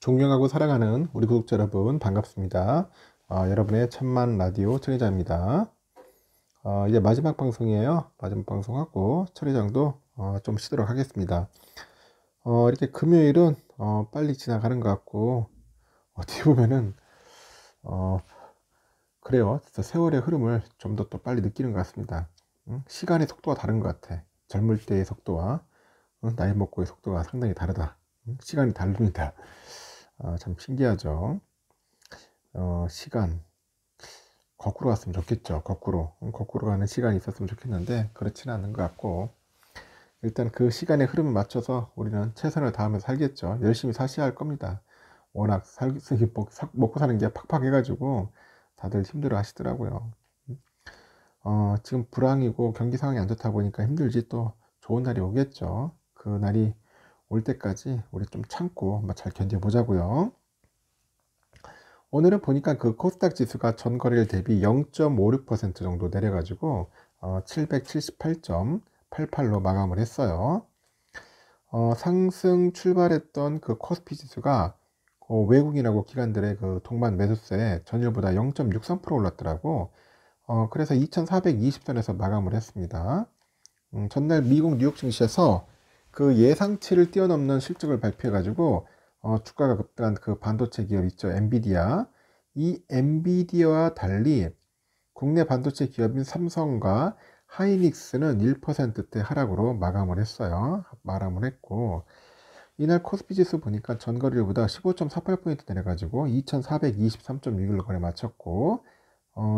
존경하고 사랑하는 우리 구독자 여러분 반갑습니다. 여러분의 천만 라디오 천회장입니다. 이제 마지막 방송이에요. 마지막 방송하고 천회장도 좀 쉬도록 하겠습니다. 이렇게 금요일은 빨리 지나가는 것 같고 어떻게 보면은 그래요. 진짜 세월의 흐름을 좀 더 또 빨리 느끼는 것 같습니다. 시간의 속도가 다른 것 같아. 젊을 때의 속도와 나이 먹고의 속도가 상당히 다르다. 시간이 다릅니다. 참 신기하죠. 시간 거꾸로 갔으면 좋겠죠. 거꾸로 가는 시간이 있었으면 좋겠는데 그렇지는 않는 것 같고, 일단 그 시간의 흐름에 맞춰서 우리는 최선을 다하면서 살겠죠. 열심히 사셔야 할 겁니다. 워낙 먹고 사는 게 팍팍 해가지고 다들 힘들어 하시더라고요. 지금 불황이고 경기 상황이 안 좋다 보니까 힘들지, 또 좋은 날이 오겠죠. 그 날이 올 때까지 우리 좀 참고 한번 잘 견뎌보자고요. 오늘은 보니까 그 코스닥 지수가 전거래일 대비 0.56% 정도 내려가지고 778.88로 마감을 했어요. 상승 출발했던 그 코스피 지수가 외국인하고 기관들의 그 동반 매수세에 전일보다 0.63% 올랐더라고. 그래서 2420선에서 마감을 했습니다. 전날 미국 뉴욕 증시에서 그 예상치를 뛰어넘는 실적을 발표해가지고 주가가 급등한 그 반도체 기업 있죠, 엔비디아. 이 엔비디아와 달리 국내 반도체 기업인 삼성과 하이닉스는 1%대 하락으로 마감을 했어요. 마감을 했고, 이날 코스피 지수 보니까 전거래일보다 15.48포인트 내려가지고 2423.61로 거래 마쳤고,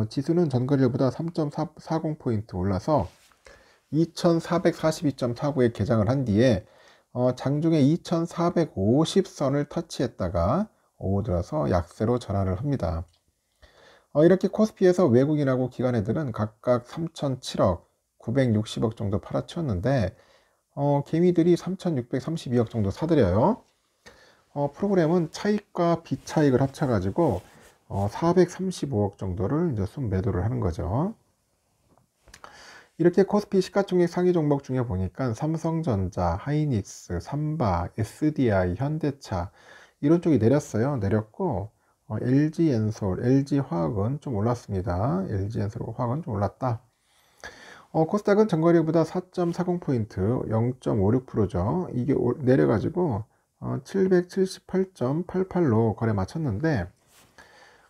지수는 전거래일보다 3.40포인트 올라서 2442.49에 개장을 한 뒤에 장중에 2450선을 터치했다가 오후 들어서 약세로 전환을 합니다. 이렇게 코스피에서 외국인하고 기관애들은 각각 3,007억, 960억 정도 팔아치웠는데 개미들이 3,632억 정도 사들여요. 프로그램은 차익과 비차익을 합쳐가지고 435억 정도를 이제 순매도를 하는 거죠. 이렇게 코스피 시가총액 상위 종목 중에 보니까 삼성전자, 하이닉스, 삼바, SDI, 현대차 이런 쪽이 내렸어요. 내렸고 LG엔솔, LG화학은 좀 올랐습니다. LG엔솔, 화학은 좀 올랐다. 코스닥은 전거래보다 4.40포인트, 0.56%죠. 이게 내려가지고 778.88로 거래 마쳤는데,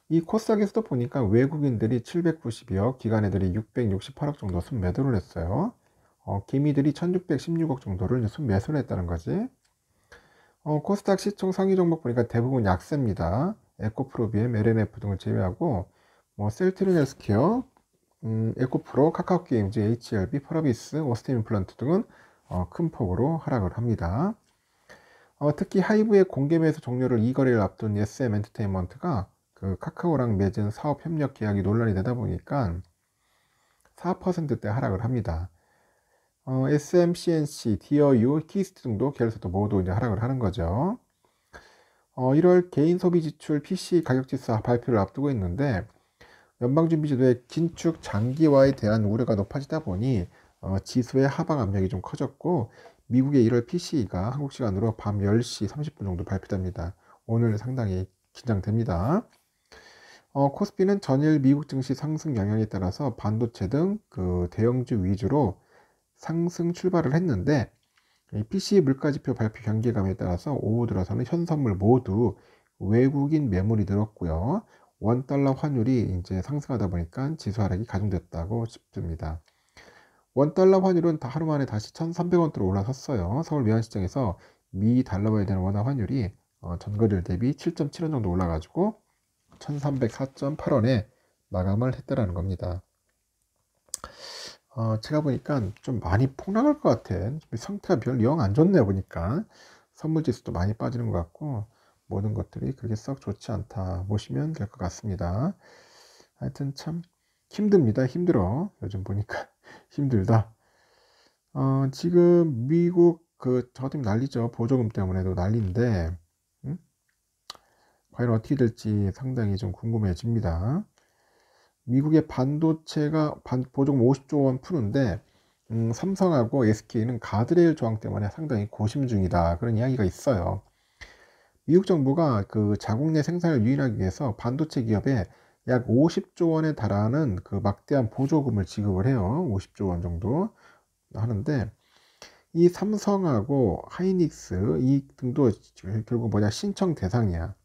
이 코스닥에서도 보니까 외국인들이 792억, 기관애들이 668억 정도 순매도를 했어요. 기미들이 1616억 정도를 순매수를 했다는 거지. 코스닥 시총 상위 종목 보니까 대부분 약세입니다. 에코프로비엠, LNF 등을 제외하고 뭐 셀트리온 헬스케어, 에코프로, 카카오게임즈, HLB, 펄어비스, 오스템 임플란트 등은 큰 폭으로 하락을 합니다. 특히 하이브의 공개 매수 종료를 2거래를 앞둔 SM 엔터테인먼트가 그 카카오랑 맺은 사업 협력 계약이 논란이 되다 보니까 4%대 하락을 합니다. SMCNC, 디어유, 키스트 등도 계열사도 모두 이제 하락을 하는 거죠. 1월 개인 소비 지출 PC 가격 지수 발표를 앞두고 있는데, 연방준비제도의 긴축 장기화에 대한 우려가 높아지다 보니 지수의 하방 압력이 좀 커졌고, 미국의 1월 PCE가 한국 시간으로 밤 10시 30분 정도 발표됩니다. 오늘 상당히 긴장됩니다. 코스피는 전일 미국 증시 상승 영향에 따라서 반도체 등 그 대형주 위주로 상승 출발을 했는데, PC 물가지표 발표 경계감에 따라서 오후 들어서는 현선물 모두 외국인 매물이 늘었고요. 원달러 환율이 이제 상승하다 보니까 지수 하락이 가중됐다고 싶습니다. 원달러 환율은 하루 만에 다시 1,300원대로 올라섰어요. 서울 외환시장에서 미 달러화에 대한 원화 환율이 전거래일 대비 7.7원 정도 올라가지고 1,304.8원에 마감을 했다라는 겁니다. 제가 보니까 좀 많이 폭락할 것 같아. 상태가 별 영 안 좋네 보니까. 선물지수도 많이 빠지는 것 같고, 모든 것들이 그렇게 썩 좋지 않다 보시면 될 것 같습니다. 하여튼 참 힘듭니다. 힘들어. 요즘 보니까 힘들다. 지금 미국 저 같은 난리죠. 보조금 때문에도 난리인데, 과연 어떻게 될지 상당히 좀 궁금해집니다. 미국의 반도체가 보조금 50조 원 푸는데, 삼성하고 SK는 가드레일 조항 때문에 상당히 고심 중이다, 그런 이야기가 있어요. 미국 정부가 그 자국 내 생산을 유인하기 위해서 반도체 기업에 약 50조 원에 달하는 그 막대한 보조금을 지급을 해요. 50조 원 정도 하는데, 이 삼성하고 하이닉스 이 등도 결국 뭐냐, 신청 대상이야.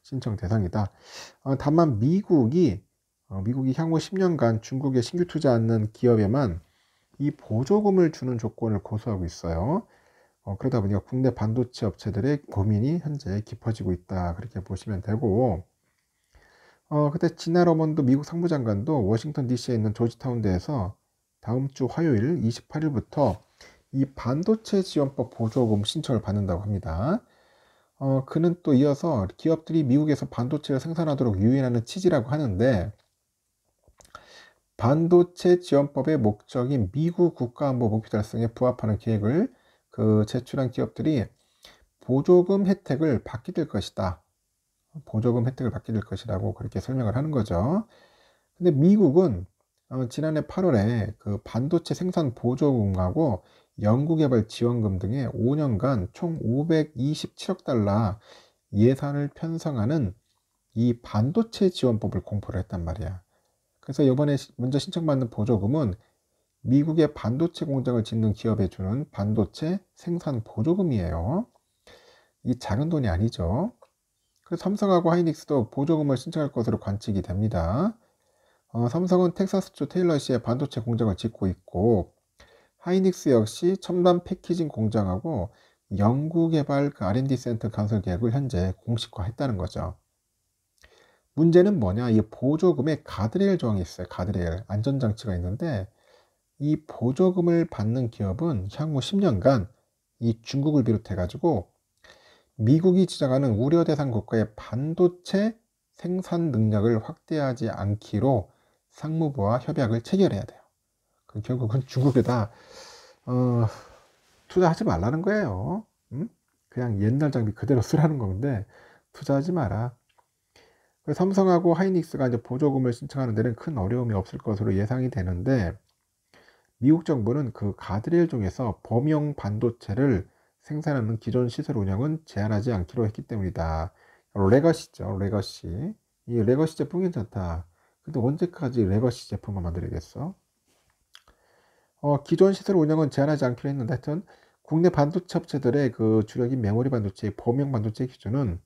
신청 대상이다. 다만 미국이 향후 10년간 중국에 신규 투자하는 기업에만 이 보조금을 주는 조건을 고수하고 있어요. 그러다 보니까 국내 반도체 업체들의 고민이 현재 깊어지고 있다, 그렇게 보시면 되고, 그때 지나 러먼드 미국 상무장관도 워싱턴 DC에 있는 조지타운대에서 다음 주 화요일 28일부터 이 반도체 지원법 보조금 신청을 받는다고 합니다. 그는 또 이어서 기업들이 미국에서 반도체를 생산하도록 유인하는 취지라고 하는데, 반도체 지원법의 목적인 미국 국가안보 목표 달성에 부합하는 계획을 제출한 기업들이 보조금 혜택을 받게 될 것이다. 보조금 혜택을 받게 될 것이라고 그렇게 설명을 하는 거죠. 근데 미국은 지난해 8월에 그 반도체 생산 보조금하고 연구개발 지원금 등의 5년간 총 527억 달러 예산을 편성하는 이 반도체 지원법을 공포를 했단 말이야. 그래서 이번에 먼저 신청받는 보조금은 미국의 반도체 공장을 짓는 기업에 주는 반도체 생산 보조금이에요. 이 작은 돈이 아니죠. 그래서 삼성하고 하이닉스도 보조금을 신청할 것으로 관측이 됩니다. 삼성은 텍사스주 테일러시에 반도체 공장을 짓고 있고, 하이닉스 역시 첨단 패키징 공장하고 연구개발 R&D 센터 건설 계획을 현재 공식화했다는 거죠. 문제는 뭐냐? 이 보조금에 가드레일 조항이 있어요. 가드레일, 안전장치가 있는데, 이 보조금을 받는 기업은 향후 10년간 이 중국을 비롯해 가지고 미국이 지정하는 우려 대상 국가의 반도체 생산 능력을 확대하지 않기로 상무부와 협약을 체결해야 돼요. 결국은 중국에다 투자하지 말라는 거예요. 그냥 옛날 장비 그대로 쓰라는 건데 투자하지 마라. 삼성하고 하이닉스가 이제 보조금을 신청하는 데는 큰 어려움이 없을 것으로 예상이 되는데, 미국 정부는 그 가드레일 중에서 범용 반도체를 생산하는 기존 시설 운영은 제한하지 않기로 했기 때문이다. 레거시죠, 레거시. 이 레거시 제품 괜찮다. 근데 언제까지 레거시 제품만 만들어야겠어? 기존 시설 운영은 제한하지 않기로 했는데, 하여튼 국내 반도체 업체들의 그 주력인 메모리 반도체의 범용 반도체 기준은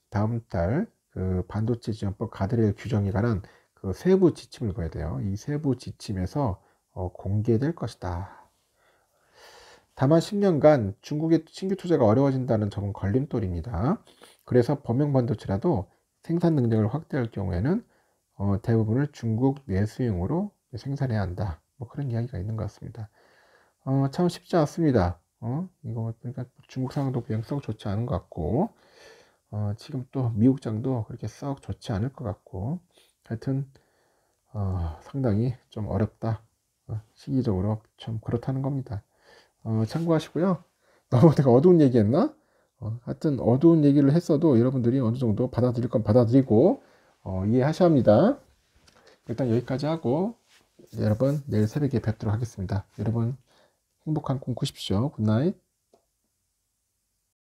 다음 달 그 반도체 지원법 가드레일 규정에 관한 그 세부 지침을 거야 돼요. 이 세부 지침에서 공개될 것이다. 다만 10년간 중국의 신규 투자가 어려워진다는 점은 걸림돌입니다. 그래서 범용 반도체라도 생산 능력을 확대할 경우에는 대부분을 중국 내수용으로 생산해야 한다. 뭐 그런 이야기가 있는 것 같습니다. 참 쉽지 않습니다. 이거 그러니까 중국 상황도 그냥 썩 좋지 않은 것 같고, 지금 또 미국장도 그렇게 썩 좋지 않을 것 같고, 하여튼 상당히 좀 어렵다. 시기적으로 좀 그렇다는 겁니다. 참고하시고요. 너무 내가 어두운 얘기했나? 하여튼 어두운 얘기를 했어도 여러분들이 어느 정도 받아들일 건 받아들이고 이해하셔야 합니다. 일단 여기까지 하고 여러분 내일 새벽에 뵙도록 하겠습니다. 여러분 행복한 꿈 꾸십시오. 굿나잇.